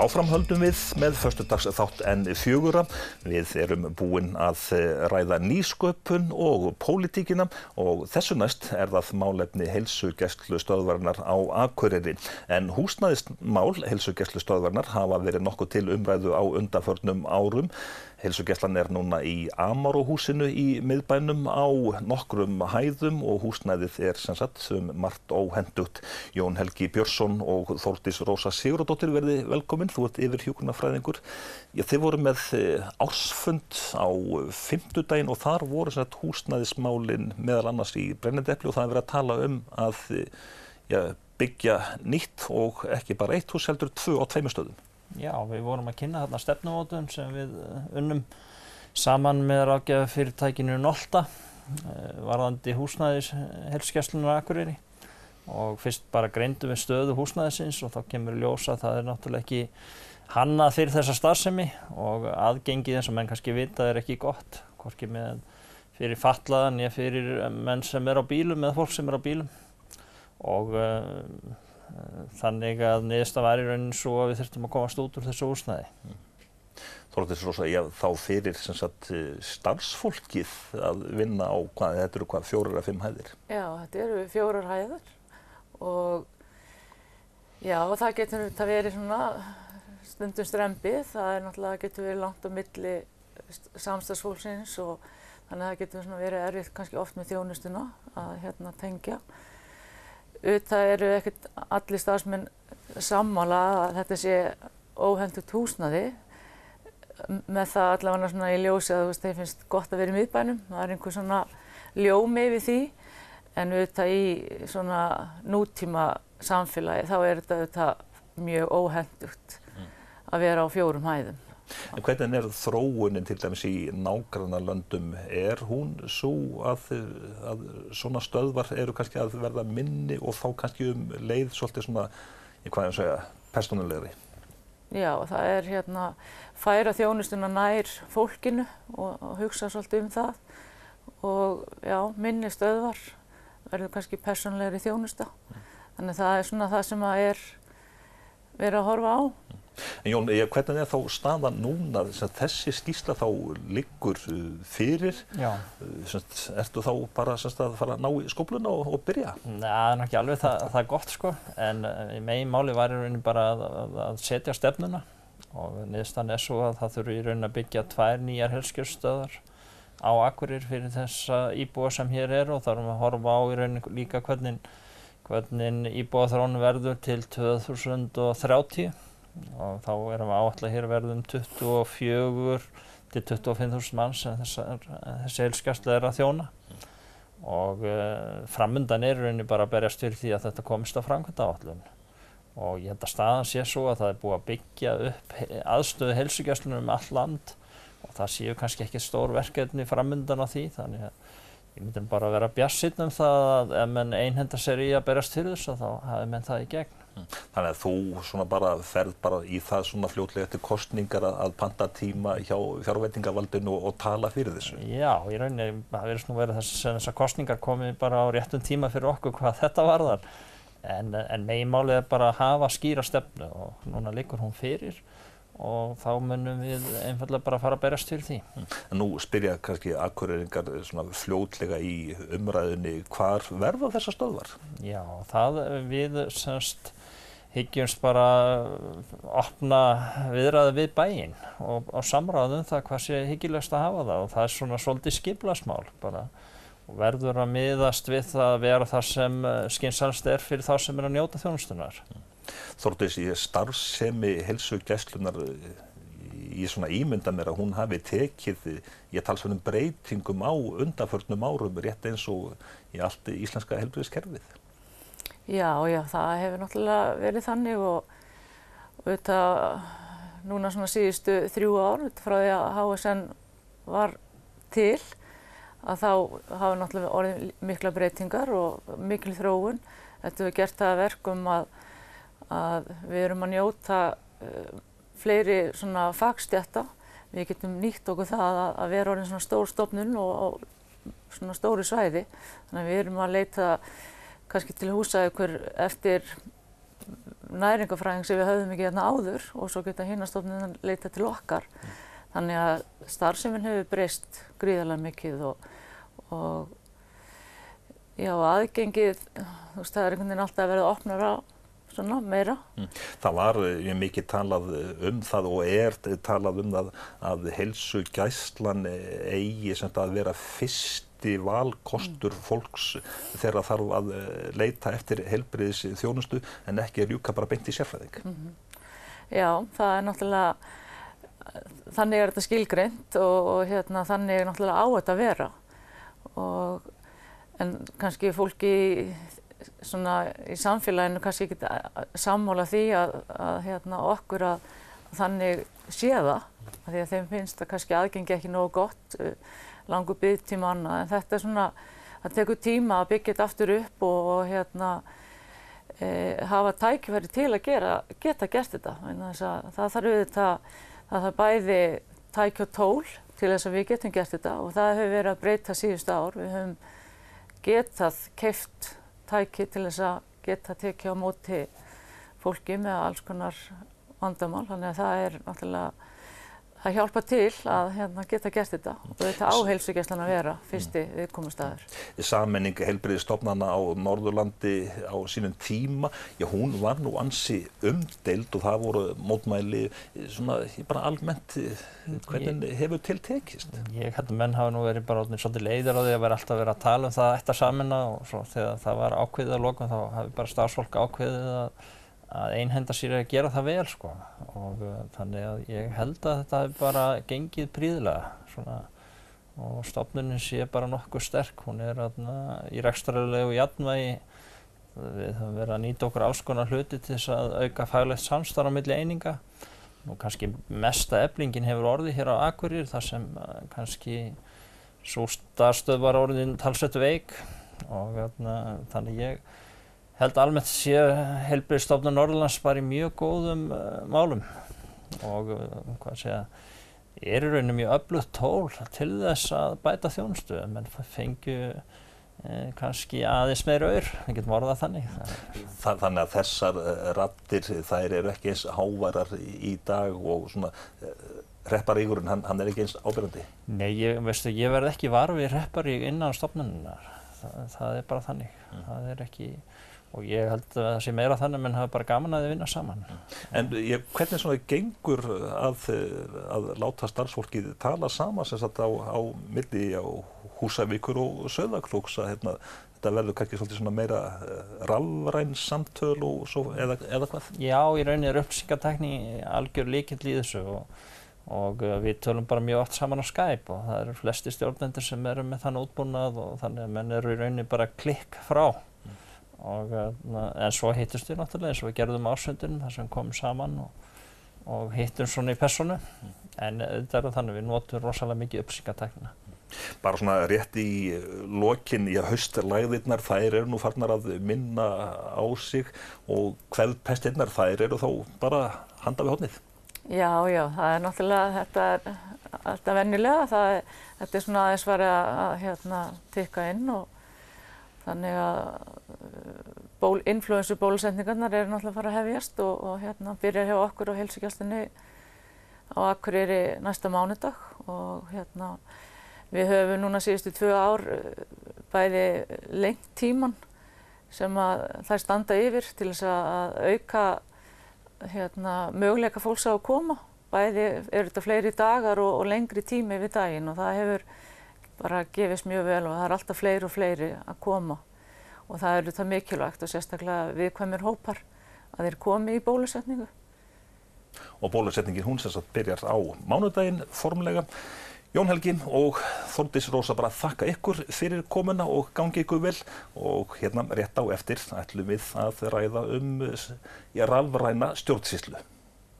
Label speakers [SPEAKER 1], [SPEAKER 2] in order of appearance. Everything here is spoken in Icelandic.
[SPEAKER 1] áfram höldum við með föstudags þátt N4. Við erum búin að ræða nýsköpun og pólitíkina og þessu næst það málefni heilsugæslustöðvarinnar á Akureyri. En húsnæðismál heilsugæslustöðvarinnar hafa verið nokkuð til umræðu á undanförnum árum. Heilsugæslan núna í Amarohúsinu í miðbænum á nokkrum hæðum og húsnæðið sem sagt margt óhentugt. Jón Helgi Björnsson og Þórdís Rósa Sigurðardóttir, verði velkomin. Þú ert yfirhjúkrunarfræðingur. Þið voru með ársfund á fimmtudaginn og þar voru húsnæðismálin meðal annars í brennandi epli og það verið að tala að byggja nýtt og ekki bara eitt hús heldur 2 á 2 stöðum.
[SPEAKER 2] Já, við vorum að kynna þarna stefnumótun sem við unnum saman með ráðgjafafyrirtækinu Nolta varðandi húsnæðis heilsugæslunnar á Akureyri og fyrst bara greindum við stöðu húsnæðisins og þá kemur í ljós að það náttúrulega ekki hannað fyrir þessa starfsemi og aðgengið eins og menn kannski vita ekki gott, hvorki fyrir fatlaða né fyrir menn sem á bílum eða fólk sem á bílum og þannig að niðurstaðan var í rauninni svo að við þurftum að komast út úr þessu húsnæði.
[SPEAKER 1] Þórdís Rósa, þá fyrir starfsfólkið að vinna á, þetta eru 4 eða 5 hæðir?
[SPEAKER 3] Já, þetta eru 4 hæðir og já, það getur verið svona stundum strembið, það náttúrulega getur verið langt á milli samstarfsfólksins og þannig að það getur verið erfitt kannski oft með þjónustuna að tengja. Það eru ekkert allir starfsmenn sammála að þetta sé óhentugt húsnæði með það allavega svona í ljósi að þeim finnst gott að vera í miðbænum. Það einhver svona ljómi við því en í svona nútíma samfélagi þá þetta mjög óhentugt að vera á 4 hæðum.
[SPEAKER 1] En hvernig þróunin til dæmis í nágrannalöndum? Hún sú að svona stöðvar eru kannski að verða minni og þá kannski leið svolítið svona, persónulegri?
[SPEAKER 3] Já, það færa þjónustuna nær fólkinu og hugsa svolítið það og já, minni stöðvar verður kannski persónulegri þjónusta. Þannig það svona það sem verið að horfa á.
[SPEAKER 1] En Jón, hvernig þá staðan núna þessi skýrsla þá liggur fyrir?
[SPEAKER 2] Já.
[SPEAKER 1] Ertu þá bara að fara að ná í skófluna og byrja?
[SPEAKER 2] Nei, það ekki alveg það gott sko, en meginmáli var í rauninni bara að setja stefnuna og niðurstaðan svo að það þurfi í rauninni að byggja 2 nýjar heilsugæslustöðvar á Akureyri fyrir þessa íbúa sem hér og þá erum við að horfa á í rauninni líka hvernig íbúaþróun verður til 2030 og þá erum við áætla hér verðum 24 til 25.000 manns sem þessi heilsugæsla að þjóna og framundan í rauninni bara að berjast fyrir því að þetta komist á framkvæmdaáætlun og ég held að staðan sé svo að það búið að byggja upp aðstöðu heilsugæslunnar all land og það séu kannski ekki stór verkefni framundan á því þannig að ég myndi bara að vera bjartsýnn það að ef menn einhenda sér í að berjast fyrir þessu þá hafi menn það í gegn.
[SPEAKER 1] Þannig að þú ferð í það fljótlega eftir kosningar að panta tíma hjá fjárveitingavaldinu og tala fyrir þessu?
[SPEAKER 2] Já, í rauninni það virðist nú verið þessar kosningar komið bara á réttum tíma fyrir okkur hvað þetta varðar. En meginmálið bara að hafa skýra stefnu og núna liggur hún fyrir og þá munum við einfaldlega bara fara að berjast fyrir því.
[SPEAKER 1] En nú spyrja kannski Akureyringar fljótlega í umræðunni hvar verða þessar stöðvar?
[SPEAKER 2] Já, við hyggjumst bara opna viðræði við bæinn og samráð það hvað sé hyggilegast að hafa það og það svolítið skipulagsmál bara og verður að miðast við það að vera það sem skynsamlegast fyrir þá sem að njóta þjónustunnar.
[SPEAKER 1] Þórdís, starfsemi heilsugæslunnar ég ímynda mér að hún hafi tekið talsverðum breytingum á undanförnum árum rétt eins og í allt íslenska heilbrigðiskerfið.
[SPEAKER 3] Já, það hefur náttúrulega verið þannig og núna síðustu 3 ár frá því að HSN var til að þá hafa náttúrulega orðið mikla breytingar og mikil þróun. Þetta hefur gert það að verkum að við erum að njóta fleiri fagstétta. Við getum nýtt okkur það að vera orðin stór stofnun og stóru svæði. Þannig að við erum að leita kannski til húsauka eftir næringafræðing sem við höfðum ekki hérna áður og svo geta hinastofnun leita til okkar. Þannig að starfsemin hefur breyst gríðarlega mikið og já, aðgengið, þú veist, það einhvern veginn alltaf verið opnara svona meira.
[SPEAKER 1] Það var mikið talað það og talað það að heilsugæslan eigi sem að vera fyrsti valkostur fólks þegar það þarf að leita eftir heilbrigðisþjónustu en ekki rjúka bara beint í sérfræðing.
[SPEAKER 3] Já, það náttúrulega, þannig þetta skilgreint og þannig náttúrulega á þetta að vera. En kannski fólki svona í samfélaginu kannski ekki sammála því að okkur að þannig sé það, því að þeim finnst að kannski aðgengi ekki nógu gott, langur biðtíma annað, en þetta svona, það tekur tíma að byggja þetta aftur upp og hafa tækifæri til að geta gert þetta. Það þarf bæði tæki og tól til þess að við getum gert þetta og það hefur verið að breyta síðustu ár. Við höfum getað keypt tæki til þess að geta tekið á móti fólki með alls konar vandamál, þannig að það náttúrulega, það hjálpar til að geta gert þetta og þetta á heilsugæslan að vera fyrsti viðkomustaður.
[SPEAKER 1] Sameining heilbrigðisstofnana á Norðurlandi á sínum tíma, já, hún var nú ansi umdeild og það voru mótmæli svona bara almennt, hvernig hefur til tekist?
[SPEAKER 2] Ég held að menn hafa nú verið bara svolítið leiðir á því að vera alltaf verið að tala það ætti að sameina og svo þegar það var ákveðið að lokum þá hafi bara starfsfólk ákveðið að einhenda sér að gera það vel sko og þannig að ég held að þetta hefur bara gengið prýðilega svona og stofnunin sé bara nokkuð sterk, hún í rekstrarlegu jafnvægi, við höfum verið að nýta okkur alls konar hluti til þess að auka faglegt samstarf á milli eininga. Nú kannski mesta eflingin hefur orðið hér á Akureyri þar sem kannski sú starfsstöð var orðin talsvert veik og þannig ég held almennt sé Heilbrigðisstofnun Norðurlands bara í mjög góðum málum og í rauninni mjög öflugt tól til þess að bæta þjónustu, menn fengju kannski aðeins meira aur, við getum orðað þannig.
[SPEAKER 1] Þannig að þessar raddir, þær eru ekki eins háværar í dag og svona repparíkurinn, hann ekki eins ábyrgandi?
[SPEAKER 2] Nei, ég verð ekki var við repparík innan stofnunarinnar, það bara þannig, það ekki. Og ég held að það sé meira þannig að menn hafa bara gaman að vinna saman.
[SPEAKER 1] En hvernig svona gengur að láta starfsfólkið tala saman sem sagt á milli á Húsavíkur og Sauðárkróks að þetta verður kannski svolítið svona meira rafræn samtöl og svo eða hvað?
[SPEAKER 2] Já, í rauninni upplýsingatækni algjör lykill í þessu og við tölum bara mjög oft saman á Skype og það eru flesti stjórnendur sem eru með þann útbúnað og þannig að menn eru í rauninni bara klikk frá. En svo hittust við náttúrulega eins og við gerðum ársfundinn þar sem komum saman og hittum svona í persónu en þetta þannig við notum rosalega mikið upplýsingatæknina.
[SPEAKER 1] Bara svona rétt í lokin, haustlægðirnar, þær eru nú farnar að minna á sig og kveðpestirnar, þær eru þó bara handa við hornið.
[SPEAKER 3] Já, það náttúrulega, þetta alltaf venjulega, þetta svona aðeins farið að tikka inn og þannig að inflúensubólusetningarnar eru náttúrulega að fara að hefjast og byrja hjá okkur á heilsugæslunni á Akureyri næsta mánudag og við höfum núna síðustu 2 ár bæði lengt tíman sem að þær standa yfir til þess að auka möguleika fólks á að koma. Bæði eru þetta fleiri dagar og lengri tími við daginn og það hefur bara gefist mjög vel og það alltaf fleiri og fleiri að koma og það þetta mikilvægt og sérstaklega viðkvæmir hópar að þeir komi í bólusetningu.
[SPEAKER 1] Og bólusetningin hún sem sagt byrjar á mánudaginn formlega. Jón Helgi og Þórdís Rósa bara þakka ykkur fyrir komuna og gangi ykkur vel og rétt á eftir ætlum við að ræða rafræna stjórnsýslu.